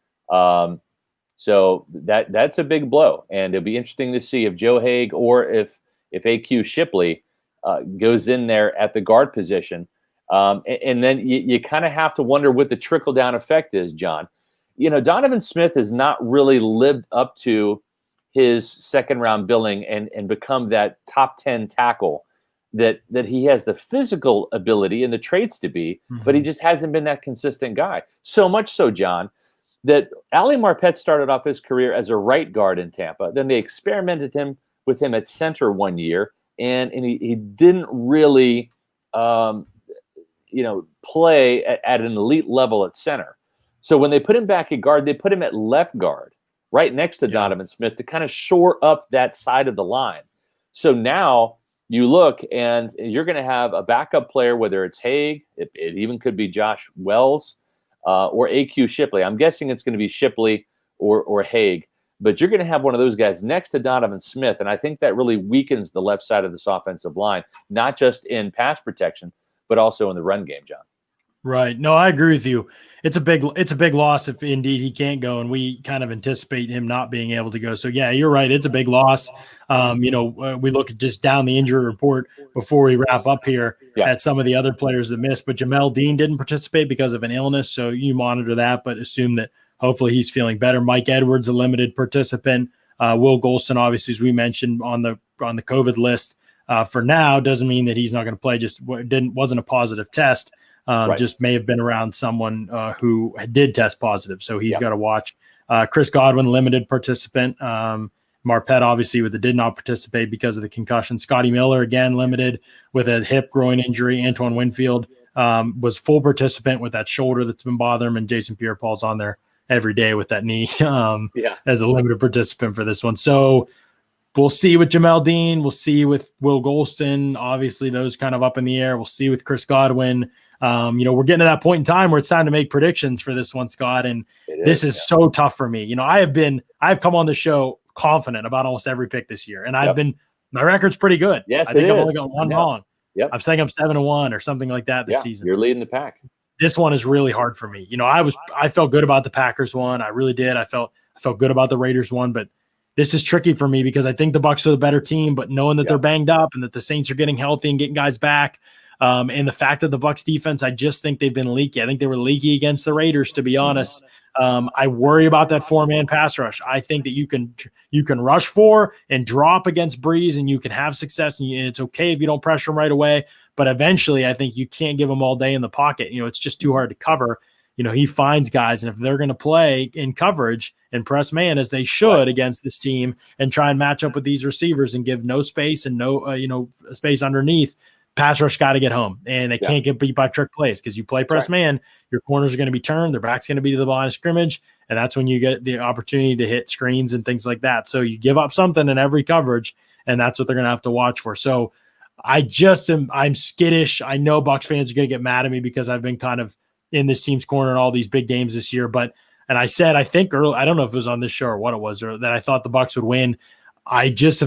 So that's a big blow, and it'll be interesting to see if Joe Haig or if AQ Shipley goes in there at the guard position. And then you kind of have to wonder what the trickle-down effect is, John. Donovan Smith has not really lived up to his second-round billing and become that top 10 tackle that he has the physical ability and the traits to be, but he just hasn't been that consistent guy. So much so, John, that Ali Marpet started off his career as a right guard in Tampa. Then they experimented with him at center one year, and he didn't really play at an elite level at center. So when they put him back at guard, they put him at left guard, right next to Donovan Smith, to kind of shore up that side of the line. So now you look, and you're going to have a backup player, whether it's Haig, it even could be Josh Wells, or AQ Shipley. I'm guessing it's going to be Shipley or Haig, but you're going to have one of those guys next to Donovan Smith, and I think that really weakens the left side of this offensive line, not just in pass protection, but also in the run game, John. Right. No, I agree with you. It's a big loss if indeed he can't go, and we kind of anticipate him not being able to go. So yeah, you're right. It's a big loss. We look at just down the injury report before we wrap up here at some of the other players that missed, but Jamel Dean didn't participate because of an illness. So you monitor that, but assume that hopefully he's feeling better. Mike Edwards, a limited participant. Will Goldstein, obviously, as we mentioned, on the COVID list for now, doesn't mean that he's not going to play. Just wasn't a positive test. Just may have been around someone who did test positive. So he's got to watch. Chris Godwin, limited participant. Marpet, obviously, did not participate because of the concussion. Scotty Miller, again, limited with a hip groin injury. Antoine Winfield was full participant with that shoulder that's been bothering him. And Jason Pierre-Paul's on there every day with that knee as a limited participant for this one. So we'll see with Jamel Dean. We'll see with Will Goldstein. Obviously, those kind of up in the air. We'll see with Chris Godwin. We're getting to that point in time where it's time to make predictions for this one, Scott. And this is so tough for me. I've come on the show confident about almost every pick this year. And my record's pretty good. Yes, I think I've only got one wrong. Yep. I'm saying I'm 7-1 or something like that this season. You're leading the pack. This one is really hard for me. I felt good about the Packers one. I really did. I felt good about the Raiders one, but this is tricky for me because I think the Bucs are the better team, but knowing that they're banged up and that the Saints are getting healthy and getting guys back, and the fact that the Bucs defense, I just think they've been leaky. I think they were leaky against the Raiders, to be honest. I worry about that 4-man pass rush. I think that you can rush 4 and drop against Brees, and you can have success. And it's okay if you don't pressure him right away, but eventually, I think you can't give him all day in the pocket. It's just too hard to cover. He finds guys, and if they're going to play in coverage and press man as they should against this team, and try and match up with these receivers and give no space and no space underneath, pass rush got to get home, and they can't get beat by trick plays because you play press man, your corners are going to be turned, their back's going to be to the line of scrimmage, and that's when you get the opportunity to hit screens and things like that. So you give up something in every coverage, and that's what they're going to have to watch for. So I'm skittish. I know Bucs fans are going to get mad at me because I've been kind of in this team's corner in all these big games this year, and I said, I think early, I don't know if it was on this show or what it was, or that I thought the Bucs would win. I just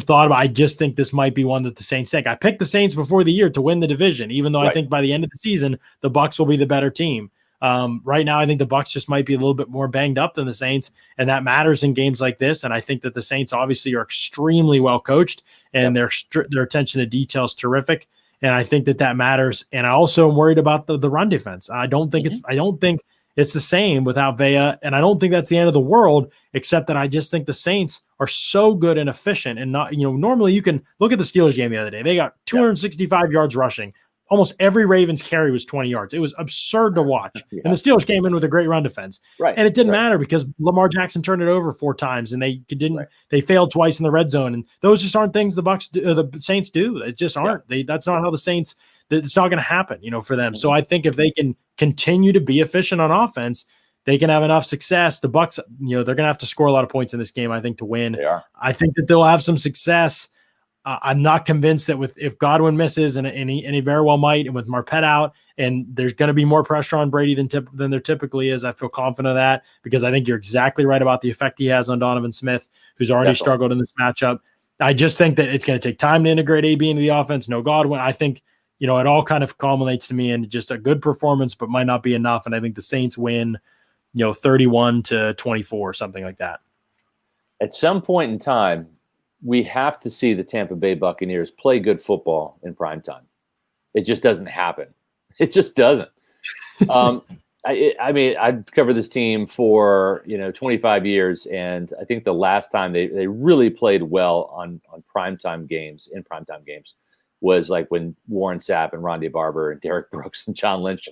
think this might be one that the Saints take. I picked the Saints before the year to win the division, even though I think by the end of the season, the Bucs will be the better team. Right now, I think the Bucs just might be a little bit more banged up than the Saints, and that matters in games like this. And I think that the Saints obviously are extremely well coached, and their attention to detail is terrific. And I think that matters. And I also am worried about the run defense. I don't think it's the same without Vea, and I don't think that's the end of the world, except that I just think the Saints are so good and efficient, and not, normally you can look at the Steelers game the other day. They got 265 yards rushing. almost every Ravens carry was 20 yards. It was absurd to watch. Yeah. And the Steelers came in with a great run defense. Right. And it didn't matter because Lamar Jackson turned it over 4 times and they failed twice in the red zone. And those just aren't things the Saints do. It just aren't. That's not how the Saints, it's not going to happen, for them. So I think if they can continue to be efficient on offense, they can have enough success. The Bucs, they're going to have to score a lot of points in this game, I think, to win. They are. I think that they'll have some success. I'm not convinced that if Godwin misses, and he very well might, and with Marpet out, and there's going to be more pressure on Brady than there typically is. I feel confident of that because I think you're exactly right about the effect he has on Donovan Smith, who's already struggled in this matchup. I just think that it's going to take time to integrate AB into the offense. No Godwin. I think, it all kind of culminates to me in just a good performance, but might not be enough. And I think the Saints win, 31-24 or something like that. At some point in time, we have to see the Tampa Bay Buccaneers play good football in prime time. It just doesn't happen. It just doesn't. I mean, I've covered this team for 25 years, and I think the last time they really played well on primetime games was like when Warren Sapp and Rondé Barber and Derek Brooks and John Lynch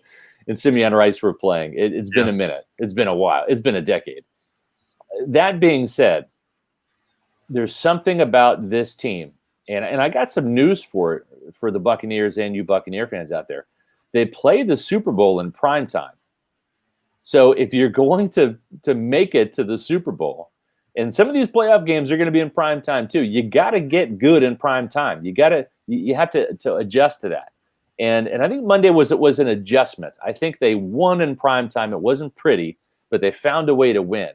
and Simeon Rice were playing. It's been a minute. It's been a while. It's been a decade. That being said, there's something about this team, and I got some news for the Buccaneers and you Buccaneer fans out there. They play the Super Bowl in prime time. So if you're going to make it to the Super Bowl, and some of these playoff games are going to be in prime time too, you got to get good in prime time. You have to adjust to that. And I think Monday was an adjustment. I think they won in prime time. It wasn't pretty, but they found a way to win.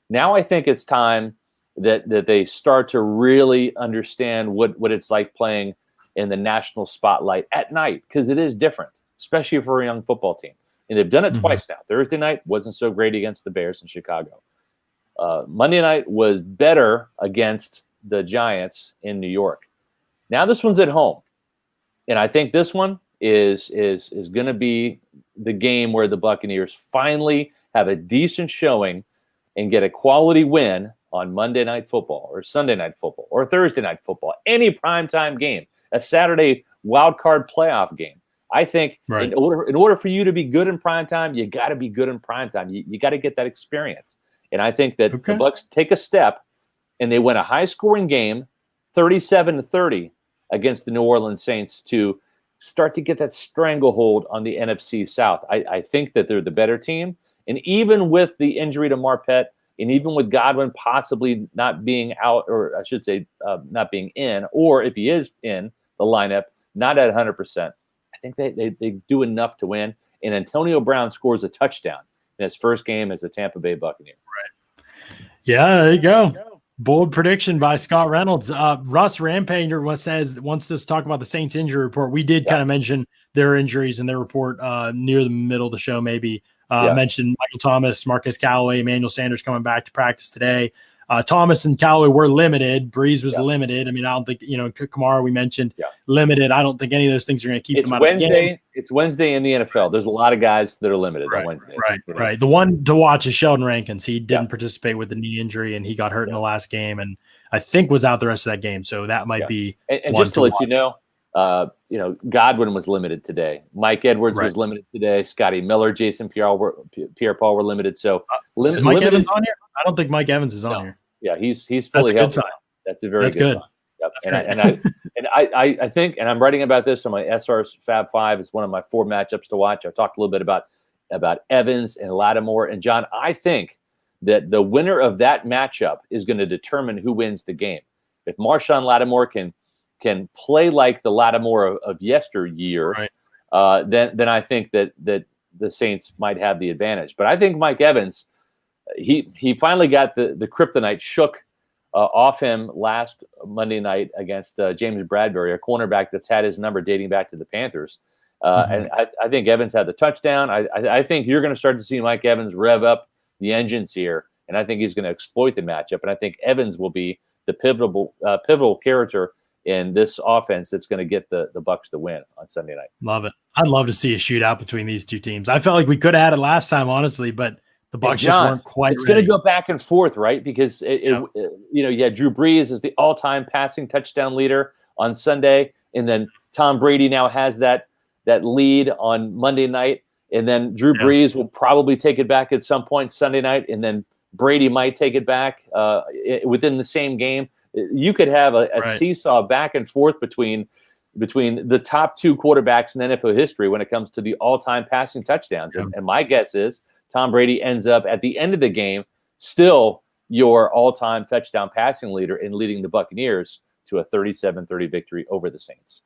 Now I think it's time that they start to really understand what it's like playing in the national spotlight at night, because it is different, especially for a young football team. And they've done it twice now. Thursday night wasn't so great against the Bears in Chicago. Monday night was better against the Giants in New York. Now this one's at home. And I think this one is going to be the game where the Buccaneers finally have a decent showing and get a quality win on Monday Night Football or Sunday Night Football or Thursday Night Football, any primetime game, a Saturday wild card playoff game. I think in order for you to be good in primetime, you got to be good in primetime. You got to get that experience. And I think that the Bucs take a step and they win a high-scoring game, 37-30 against the New Orleans Saints to start to get that stranglehold on the NFC South. I think that they're the better team. And even with the injury to Marpet, and even with Godwin possibly not being out, or I should say not being in, or if he is in the lineup, not at 100%, I think they do enough to win. And Antonio Brown scores a touchdown in his first game as a Tampa Bay Buccaneer. Right. Yeah, there you go. Bold prediction by Scott Reynolds. Russ Rampanger wants us to talk about the Saints injury report. We did kind of mention their injuries in their report near the middle of the show, maybe. Mentioned Michael Thomas, Marcus Callaway, Emmanuel Sanders coming back to practice today. Thomas and Callaway were limited. Breeze was limited. I mean, I don't think, Kamara we mentioned limited. I don't think any of those things are going to keep them out of the game. It's Wednesday in the NFL. There's a lot of guys that are limited on Wednesday. Right. The one to watch is Sheldon Rankins. He didn't participate with the knee injury, and he got hurt in the last game, and I think was out the rest of that game. So that might be. And just to let you know, Godwin was limited today. Mike Edwards was limited today. Scotty Miller, Jason Pierre-Paul were limited. So is Mike Evans on here? I don't think Mike Evans is on here. Yeah, he's fully healthy. That's a very good sign. Yep. I think, and I'm writing about this on my SR Fab 5. It's one of my 4 matchups to watch. I talked a little bit about Evans and Lattimore. And John, I think that the winner of that matchup is going to determine who wins the game. If Marshawn Lattimore can play like the Lattimore of yesteryear, then I think that the Saints might have the advantage. But I think Mike Evans, he finally got the kryptonite shook off him last Monday night against James Bradbury, a cornerback that's had his number dating back to the Panthers. And I think Evans had the touchdown. I think you're going to start to see Mike Evans rev up the engines here, and I think he's going to exploit the matchup. And I think Evans will be the pivotal character in this offense that's going to get the Bucs to win on Sunday night. Love it. I'd love to see a shootout between these two teams. I felt like we could have had it last time, honestly, but the Bucs just weren't quite It's going to go back and forth, right? Because Drew Brees is the all-time passing touchdown leader on Sunday, and then Tom Brady now has that that lead on Monday night, and then Drew Brees will probably take it back at some point Sunday night, and then Brady might take it back within the same game. You could have a seesaw back and forth between the top two quarterbacks in NFL history when it comes to the all-time passing touchdowns. And my guess is Tom Brady ends up at the end of the game still your all-time touchdown passing leader in leading the Buccaneers to a 37-30 victory over the Saints.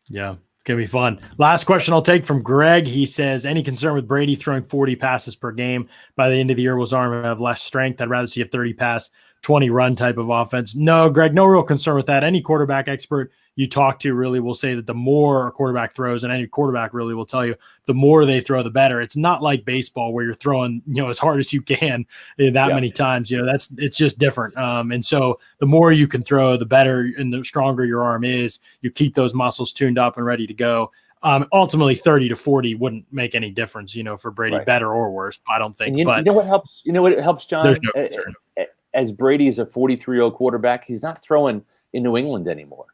Yeah, it's going to be fun. Last question I'll take from Greg. He says, any concern with Brady throwing 40 passes per game? By the end of the year, will his arm have less strength? I'd rather see a 30 pass, 20 run type of offense. No, Greg, no real concern with that. Any quarterback expert you talk to really will say that the more a quarterback throws, and any quarterback really will tell you, the more they throw, the better. It's not like baseball where you're throwing, as hard as you can that many times. It's just different. And so the more you can throw, the better and the stronger your arm is. You keep those muscles tuned up and ready to go. Ultimately 30 to 40 wouldn't make any difference, for Brady, better or worse, I don't think. And you know what helps? You know what helps, John? There's no concern. As Brady is a 43-year-old quarterback, he's not throwing in New England anymore.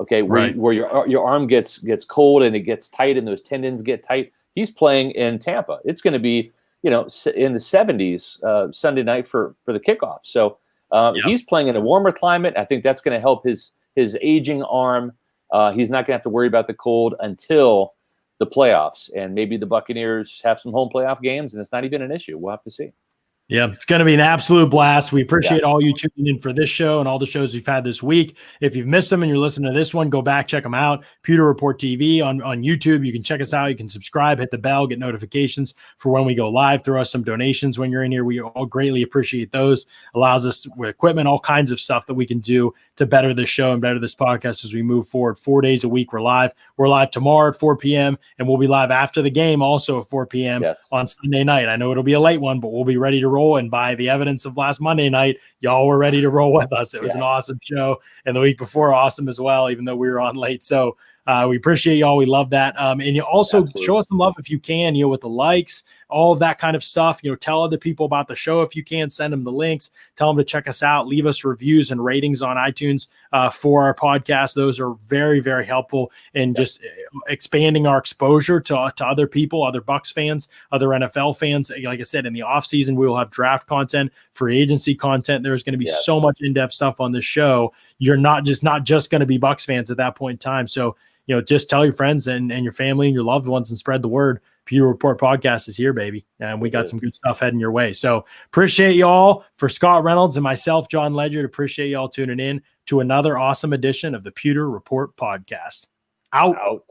Okay, where your arm gets cold and it gets tight and those tendons get tight. He's playing in Tampa. It's going to be, in the 70s Sunday night for the kickoff. So he's playing in a warmer climate. I think that's going to help his aging arm. He's not going to have to worry about the cold until the playoffs. And maybe the Buccaneers have some home playoff games, and it's not even an issue. We'll have to see. Yeah, it's going to be an absolute blast. We appreciate all you tuning in for this show and all the shows we've had this week. If you've missed them and you're listening to this one, go back, check them out. Pewter Report TV on YouTube. You can check us out. You can subscribe, hit the bell, get notifications for when we go live. Throw us some donations when you're in here. We all greatly appreciate those. Allows us with equipment, all kinds of stuff that we can do to better this show and better this podcast as we move forward. 4 days a week, we're live. We're live tomorrow at 4 p.m., and we'll be live after the game also at 4 p.m. On Sunday night. I know it'll be a late one, but we'll be ready to roll. And by the evidence of last Monday night, y'all were ready to roll with us. It was an awesome show, and the week before awesome as well, even though we were on late. So we appreciate y'all. We love that. And you also show us some love if you can, with the likes, all of that kind of stuff. Tell other people about the show if you can. Send them the links. Tell them to check us out. Leave us reviews and ratings on iTunes for our podcast. Those are very, very helpful in just expanding our exposure to other people, other Bucs fans, other NFL fans. Like I said, in the offseason, we will have draft content, free agency content. There's going to be so much in-depth stuff on this show. You're not just going to be Bucs fans at that point in time. So, just tell your friends and your family and your loved ones and spread the word. Pewter Report podcast is here, baby. And we got some good stuff heading your way. So appreciate y'all. For Scott Reynolds and myself, John Ledger, appreciate y'all tuning in to another awesome edition of the Pewter Report podcast. Out.